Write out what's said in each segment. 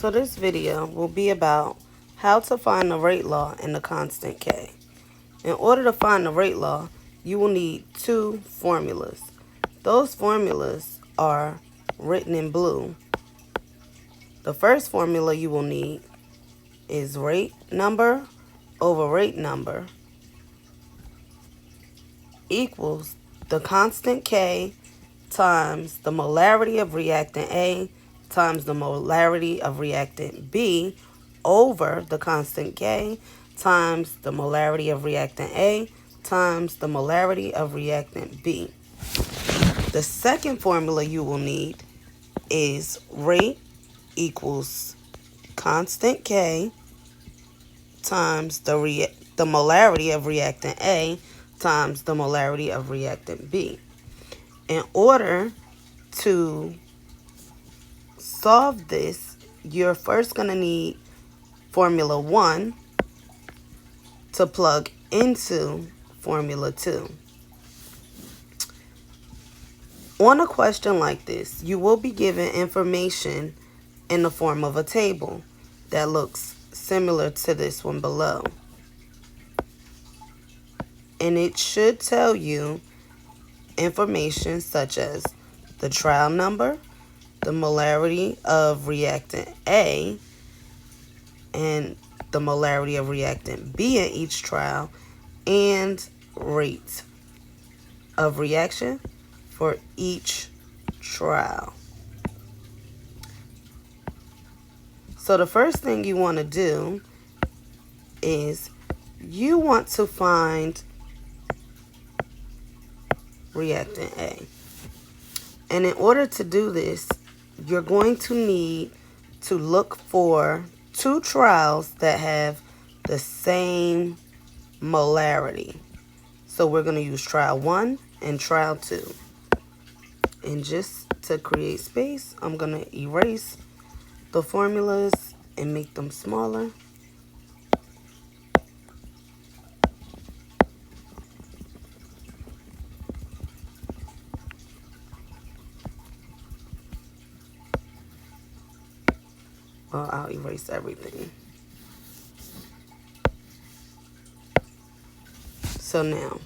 So this video will be about how to find the rate law and the constant K. In order to find the rate law, you will need two formulas. Those formulas are written in blue. The first formula you will need is rate number over rate number equals the constant K times the molarity of reactant A times the molarity of reactant B over the constant K times the molarity of reactant A times the molarity of reactant B. The second formula you will need is rate equals constant K times the molarity of reactant A times the molarity of reactant B. In order to solve this, you're first going to need formula 1 to plug into formula 2. On a question like this, you will be given information in the form of a table that looks similar to this one below. And it should tell you information such as the trial number, the molarity of reactant A, and the molarity of reactant B in each trial, and rate of reaction for each trial. So the first thing you want to do is you want to find reactant A. And in order to do this, you're going to need to look for two trials that have the same molarity. So we're going to use trial 1 and trial 2. And just to create space, I'm going to erase the formulas and make them smaller. Well, I'll erase everything. So now,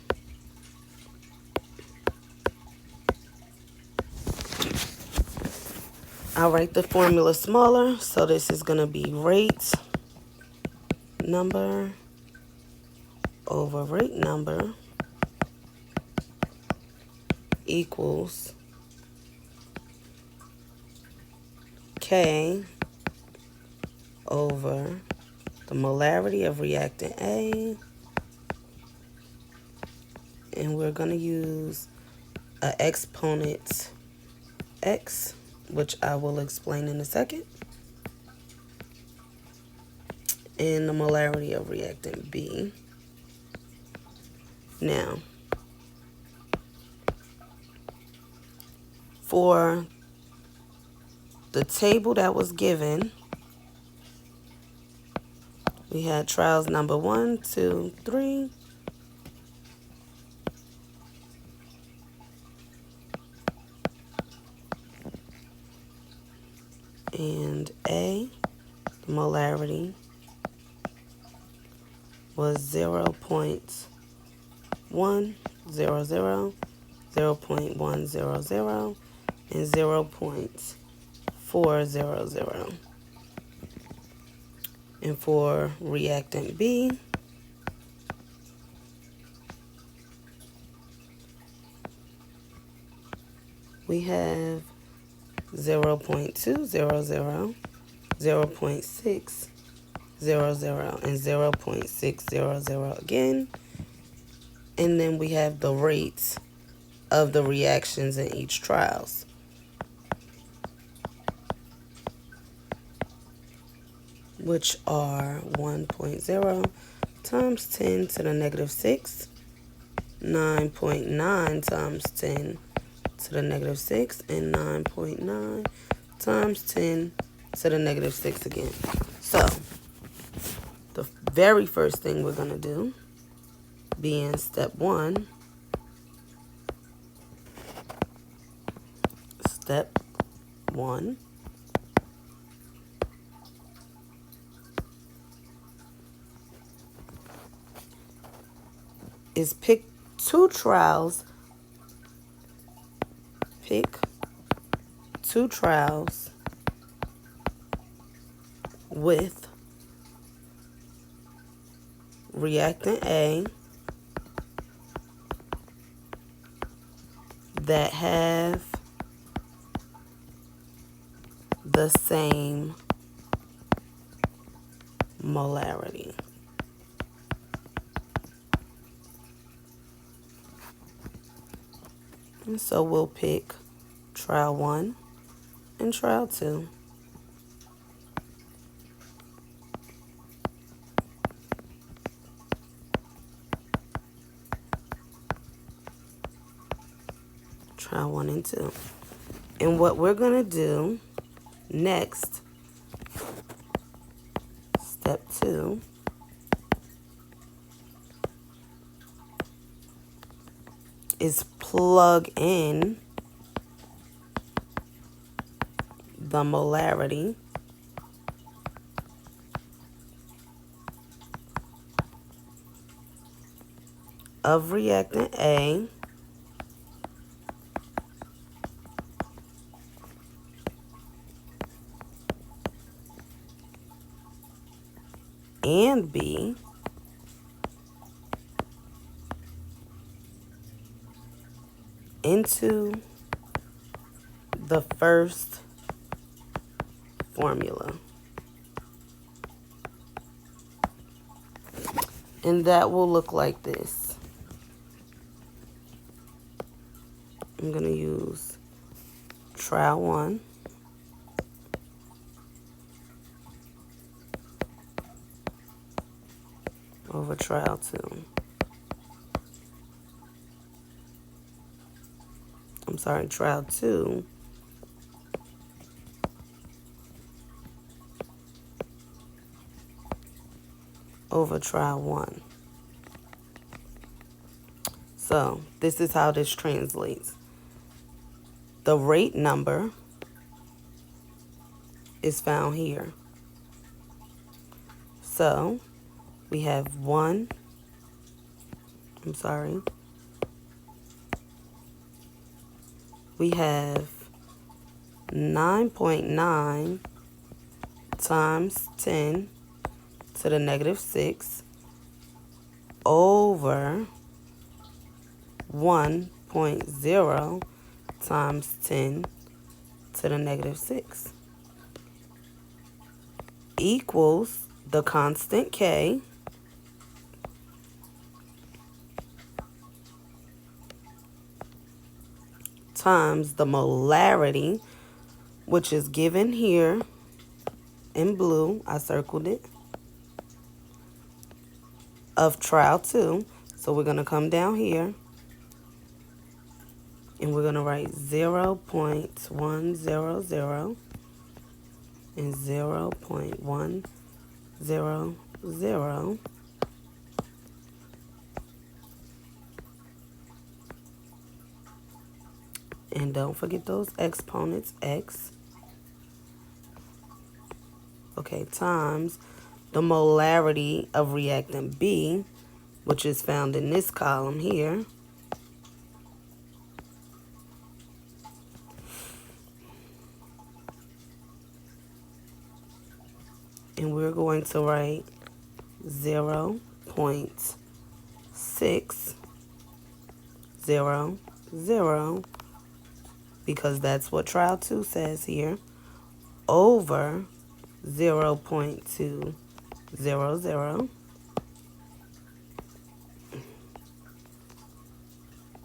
I'll write the formula smaller. So this is going to be rate number over rate number equals K over the molarity of reactant A, and we're going to use an exponent X, which I will explain in a second, and the molarity of reactant B. Now, for the table that was given, we had trials number 1, 2, 3. And A, the molarity, was 0.100, 0.100, and 0.400. And for reactant B, we have 0.200, 0.600, and 0.600 again. And then we have the rates of the reactions in each trials. Which are 1.0 times 10 to the negative 6, 9.9 times 10 to the negative 6, and 9.9 times 10 to the negative 6 again. So, the very first thing we're going to do, being step 1, is pick two trials. Pick two trials with reactant A that have the same molarity. And so we'll pick trial 1 and trial 2. Trial 1 and 2. And what we're going to do next, step 2, is plug in the molarity of reactant A and B into the first formula. And that will look like this. I'm going to use trial 1 over trial 2. I'm sorry, trial 2 over trial 1. So this is how this translates. The rate number is found here. So we have we have 9.9 times 10 to the negative 6 over 1.0 times 10 to the negative 6 equals the constant K times the molarity, which is given here in blue, I circled it, of trial 2. So we're going to come down here and we're going to write 0.100 and 0.100. And don't forget those exponents, x. Okay, times the molarity of reactant B, which is found in this column here. And we're going to write 0.600, because that's what trial 2 says here, over 0.200.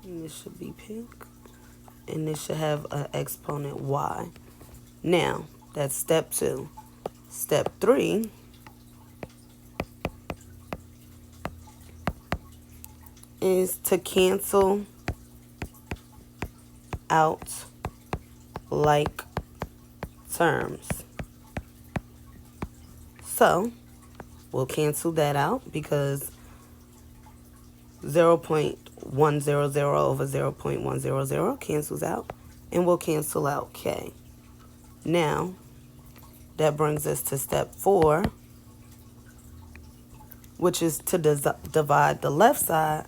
And this should be pink. And this should have an exponent y. Now, that's step 2. Step 3 is to cancel out like terms. So we'll cancel that out because 0.100 over 0.100 cancels out, and we'll cancel out K. Now, that brings us to step 4, which is to divide the left side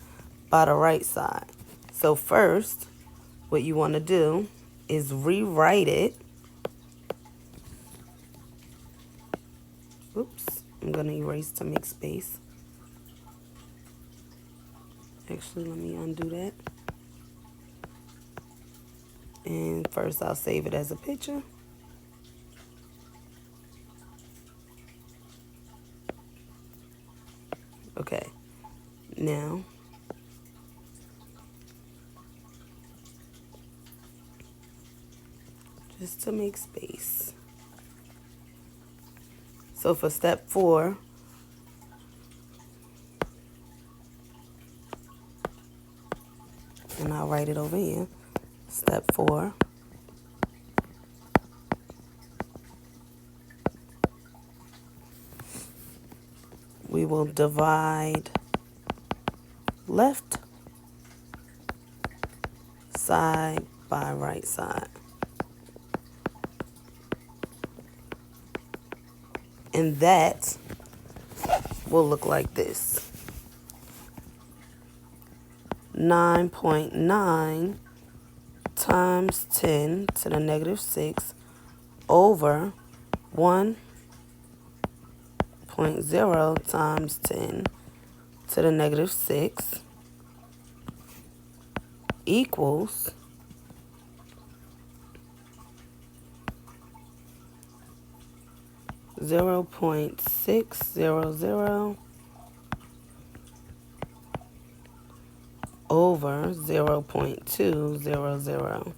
by the right side. So first, what you want to do is rewrite it. Oops, I'm going to erase to make space. Actually, let me undo that. And first I'll save it as a picture. Okay, now just to make space. So for step 4, and I'll write it over here. Step 4, we will divide left side by right side. And that will look like this. 9.9 times 10 to the negative 6 over 1.0 times 10 to the negative 6 equals 0.600 over 0.200.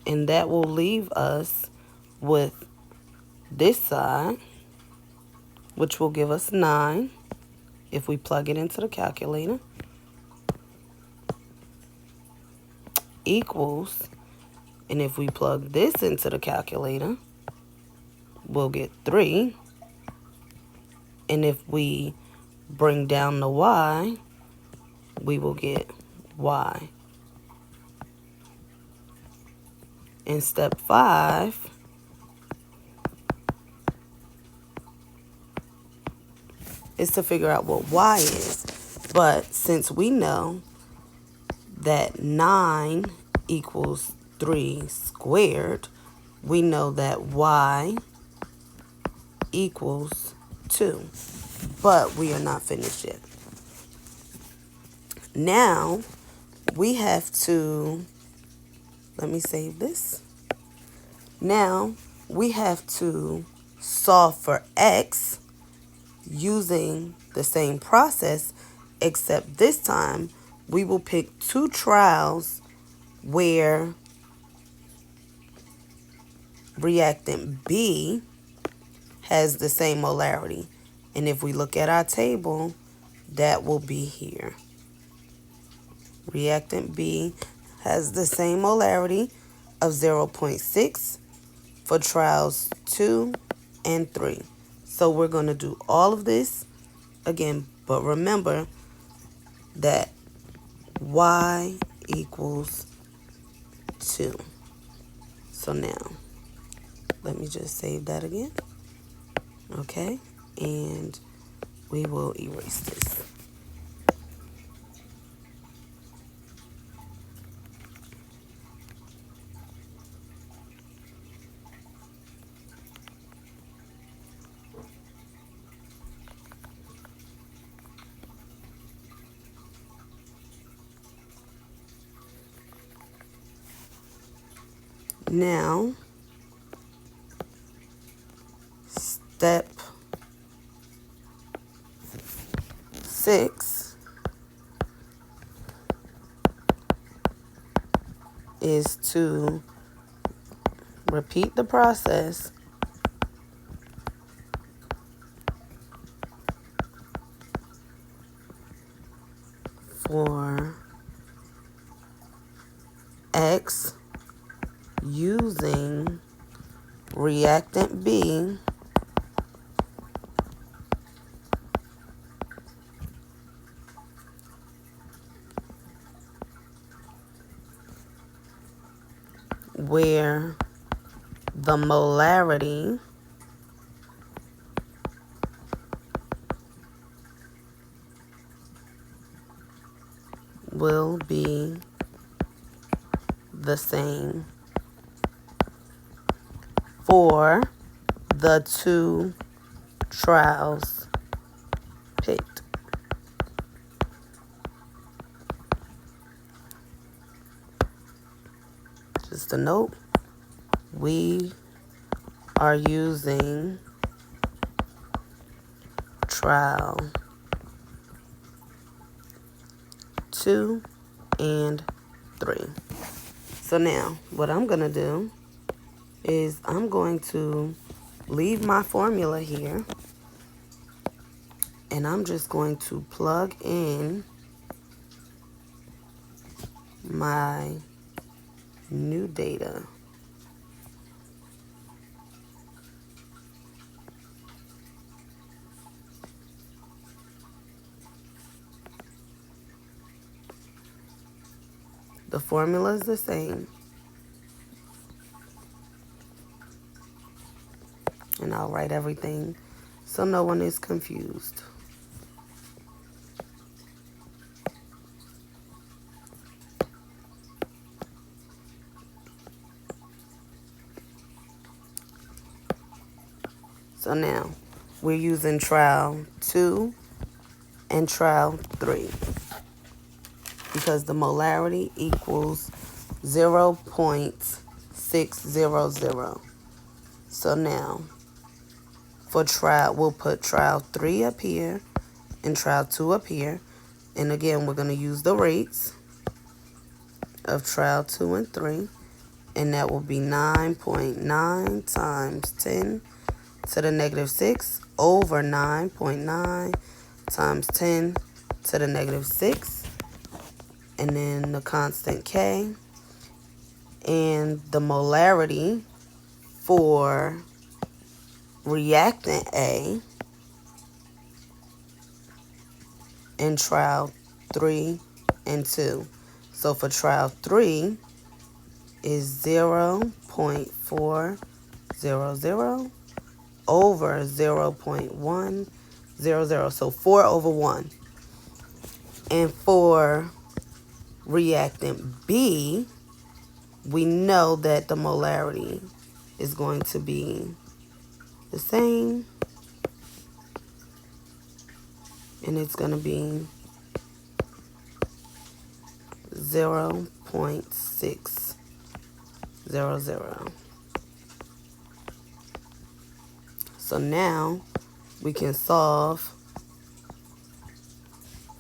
And that will leave us with this side, which will give us 9 if we plug it into the calculator, equals, and if we plug this into the calculator, we'll get 3. And if we bring down the y, we will get y. In step 5, is to figure out what y is. But since we know that 9 equals 3 squared, we know that y equals 2. But we are not finished yet. Now, we have to, let me save this. Now, we have to solve for x using the same process, except this time we will pick 2 trials where reactant B has the same molarity. And if we look at our table, that will be here. Reactant B has the same molarity of 0.6 for trials 2 and 3. So we're going to do all of this again, but remember that y equals 2. So now, let me just save that again. Okay, and we will erase this. Now, step 6 is to repeat the process for X using reactant B where the molarity will be the same for the two trials picked. Just a note, we are using trial 2 and 3. So now what I'm going to do is I'm going to leave my formula here, and I'm just going to plug in my new data. The formula is the same, and I'll write everything so no one is confused. So now we're using trial 2 and trial 3 because the molarity equals 0.600. So now for trial, we'll put trial 3 up here and trial 2 up here. And again, we're going to use the rates of trial 2 and 3. And that will be 9.9 times 10 to the negative 6 over 9.9 times 10 to the negative 6. And then the constant K. And the molarity for reactant A in trial 3 and 2. So for trial 3 is 0.400 over 0.100. So 4 over 1. And for reactant B, we know that the molarity is going to be the same. And it's going to be 0.600. So now we can solve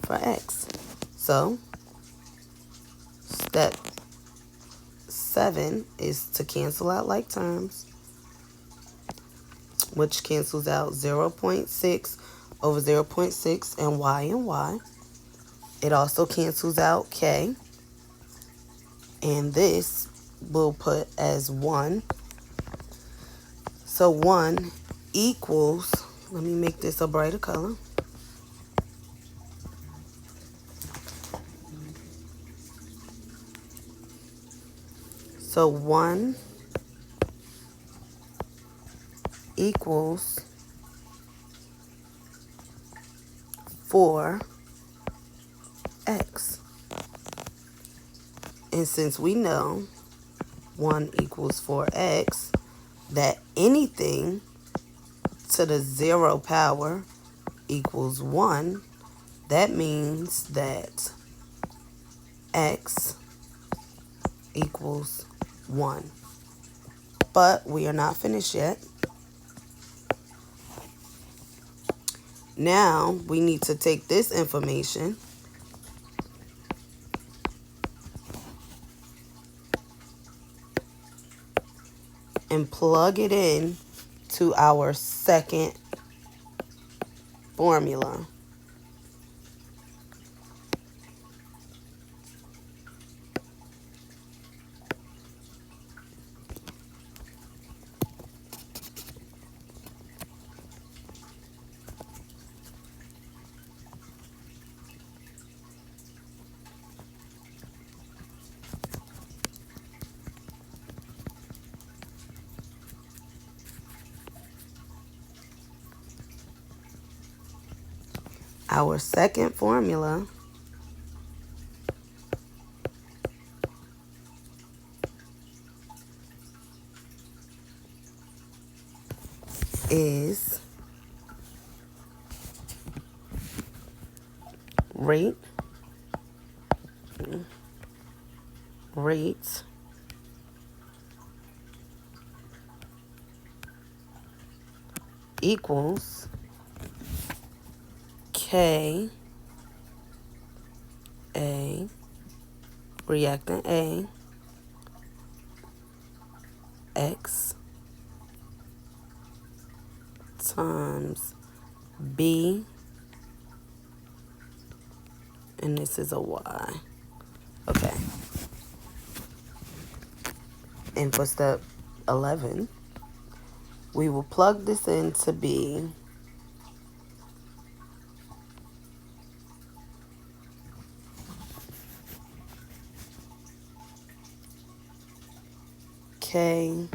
for x. So step 7 is to cancel out like terms, which cancels out 0.6 over 0.6 and y. It also cancels out k. And this we'll put as 1. So 1 equals, let me make this a brighter color. So 1 equals 4x. And since we know 1 equals 4x, that anything to the 0 power equals 1, that means that x equals 1. But we are not finished yet. Now we need to take this information and plug it in to our second formula. Our second formula is rate equals K A, reactant A, X times B, and this is a Y. Okay. And for step 11, we will plug this into B. K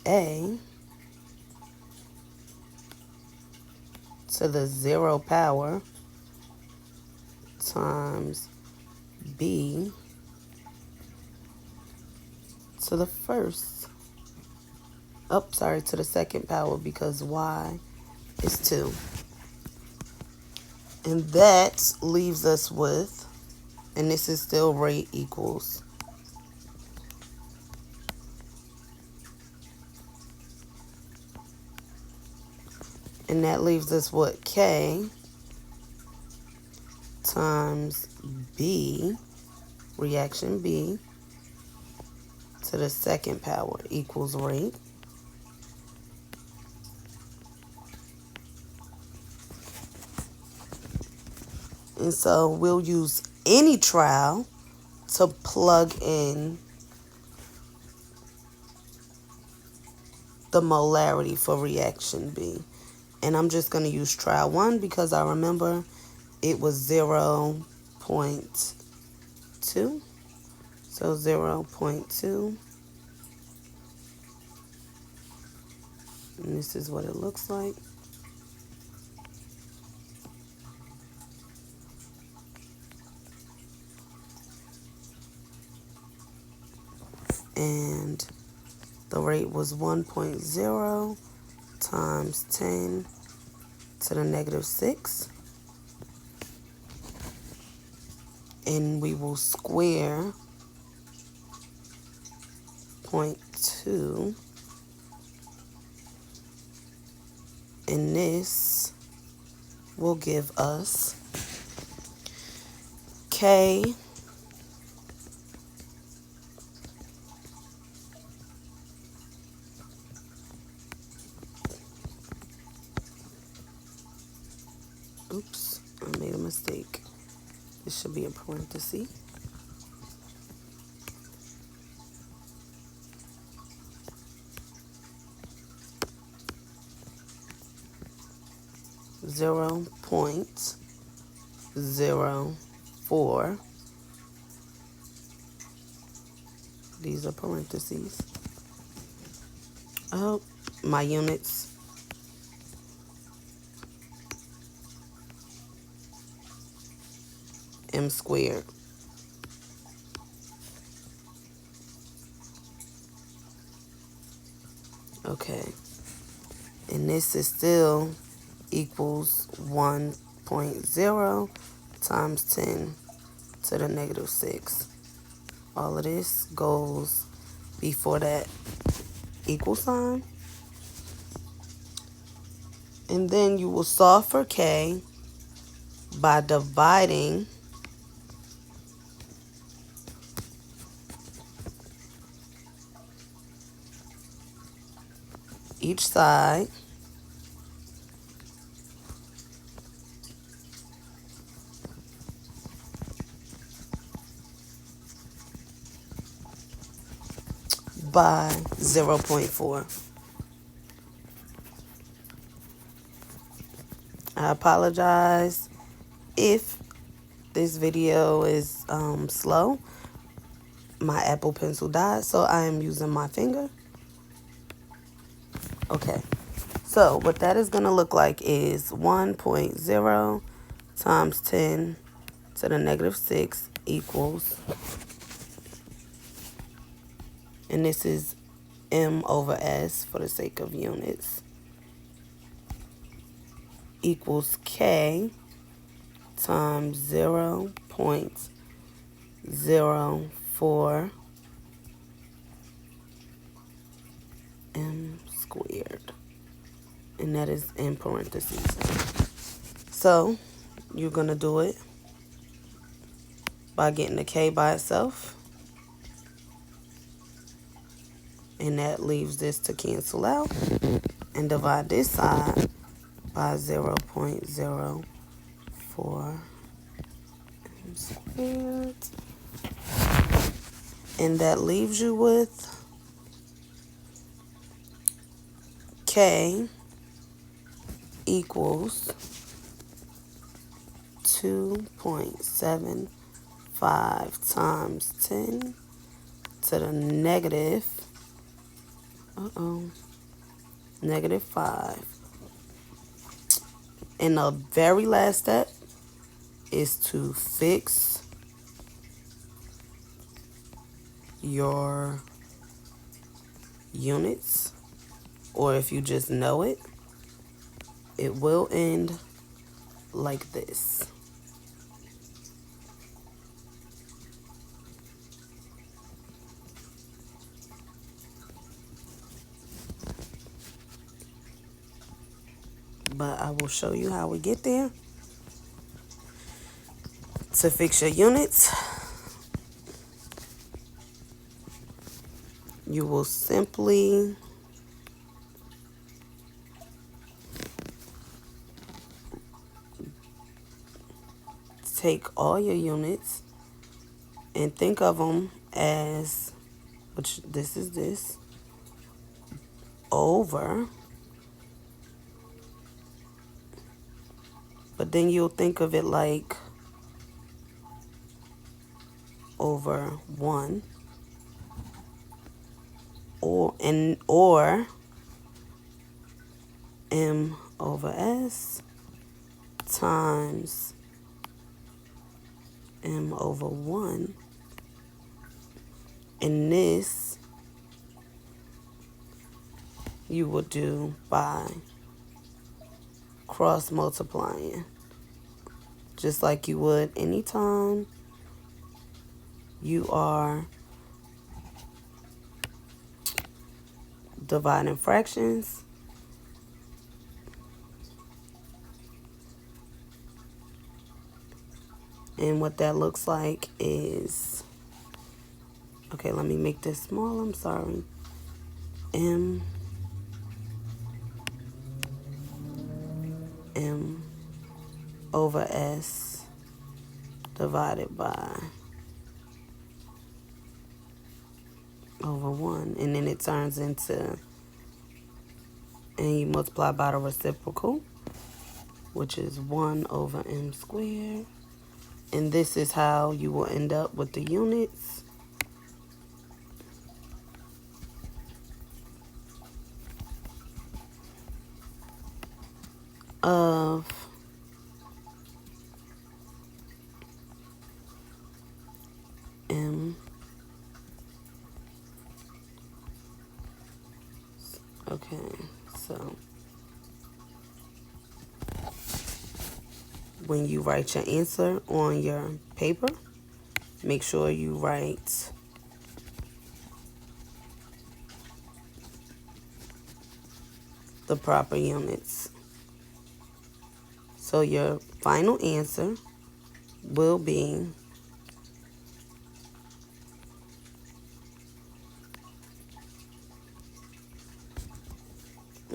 A to the 0 power times B to the first. Oh, sorry, to the second power because Y is 2. And that leaves us with, and this is still rate equals, and that leaves us what? K times B, reaction B, to the second power equals rate. And so we'll use any trial to plug in the molarity for reaction B. And I'm just going to use trial 1 because I remember it was 0.2. So 0.2. And this is what it looks like. And the rate was 1.0 times 10 to the negative 6. And we will square 0.2. And this will give us K oops, I made a mistake. This should be a parenthesis. Zero point 0.04. These are parentheses. Oh, my units. M squared. Okay. And this is still equals 1.0 times 10 to the negative 6. All of this goes before that equal sign. And then you will solve for K by dividing each side by 0.4. I apologize if this video is slow. My Apple Pencil died, so I am using my finger. Okay, so what that is going to look like is 1.0 times 10 to the negative 6 equals, and this is m over s, for the sake of units, equals k times 0.04 m squared. And that is in parentheses. So you're going to do it by getting the k by itself. And that leaves this to cancel out. And divide this side by 0.04 m squared. And that leaves you with k equals 2.75 times 10 to the negative, negative 5. And the very last step is to fix your units, or if you just know it, it will end like this. But I will show you how we get there. To fix your units, you will simply take all your units and think of them as, which this is this, over, but then you'll think of it like over 1, or m over s times m over 1. And this you will do by cross multiplying, just like you would anytime you are dividing fractions. And what that looks like is, okay, let me make this small, I'm sorry. M over s divided by over 1. And then it turns into, and you multiply by the reciprocal, which is 1 over m squared. And this is how you will end up with the units of m. Okay, so when you write your answer on your paper, make sure you write the proper units. So your final answer will be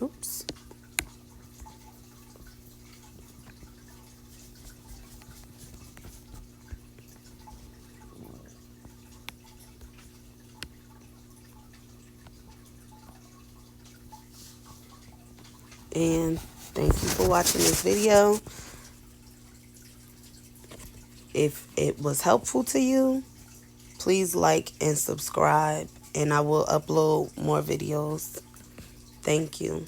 oops. And thank you for watching this video. If it was helpful to you, please like and subscribe, and I will upload more videos. Thank you.